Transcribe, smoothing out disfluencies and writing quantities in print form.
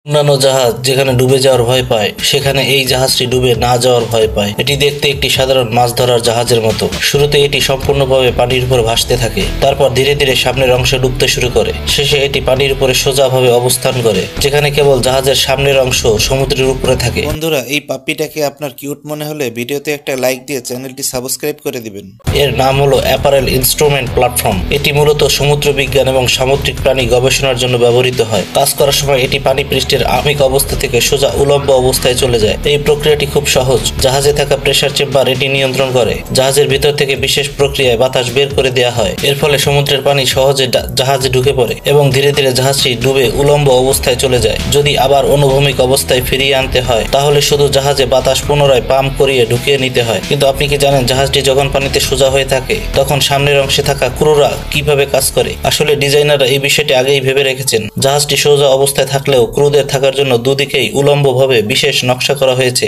অন্যান্য জাহাজ যেখানে ডুবে যাওয়ার ভয় পায় সেখানে এই জাহাজটি ডুবে না যাওয়ার ভয় পায়। এটি দেখতে একটি সাধারণ মাছ ধরার জাহাজের মতো। শুরুতে এটি সম্পূর্ণভাবে পানির উপর ভাসতে থাকে, তারপর ধীরে ধীরে সামনের অংশে ডুবতে শুরু করে। শেষে এটি পানির উপরে সোজাভাবে অবস্থান করে, যেখানে কেবল জাহাজের সামনের অংশ সমুদ্রের উপরে থাকে। বন্ধুরা, এই পাপ্পিটাকে আপনার কিউট মনে হলে ভিডিওতে একটা লাইক দিয়ে চ্যানেলটি সাবস্ক্রাইব করে দিবেন। এর নাম হলো অ্যাপারেল ইনস্ট্রুমেন্ট প্ল্যাটফর্ম। এটি মূলত সমুদ্র বিজ্ঞান এবং সামুদ্রিক প্রাণী গবেষণার জন্য ব্যবহৃত হয়। কাজ করার সময় এটি পানি পৃষ্ঠের আমিক অবস্থা থেকে সোজা উলম্ব অবস্থায় চলে যায়। এই প্রক্রিয়াটি খুব সহজ। জাহাজে থাকা প্রেসার চেম্বার এটি নিয়ন্ত্রণ করে। জাহাজের ভিতর থেকে বিশেষ প্রক্রিয়ায় বাতাস বের করে দেওয়া হয়। এর ফলে সমুদ্রের পানি সহজে জাহাজে ঢুকে পড়ে এবং ধীরে ধীরে জাহাজটি ডুবে উলম্ব অবস্থায় চলে যায়। যদি আবার অনুভূমিক অবস্থায় ফিরিয়ে আনতে হয় তাহলে শুধু জাহাজে বাতাস পুনরায় পাম্প করিয়ে ঢুকিয়ে নিতে হয়। কিন্তু আপনি কি জানেন জাহাজটি যখন পানিতে সোজা হয়ে থাকে তখন সামনের অংশে থাকা ক্রুরা কিভাবে কাজ করে? আসলে ডিজাইনাররা এই বিষয়টি আগেই ভেবে রেখেছেন। জাহাজটি সোজা অবস্থায় থাকলেও ক্রুদের থাকার জন্য দুদিকেই উলম্বভাবে বিশেষ নকশা করা হয়েছে।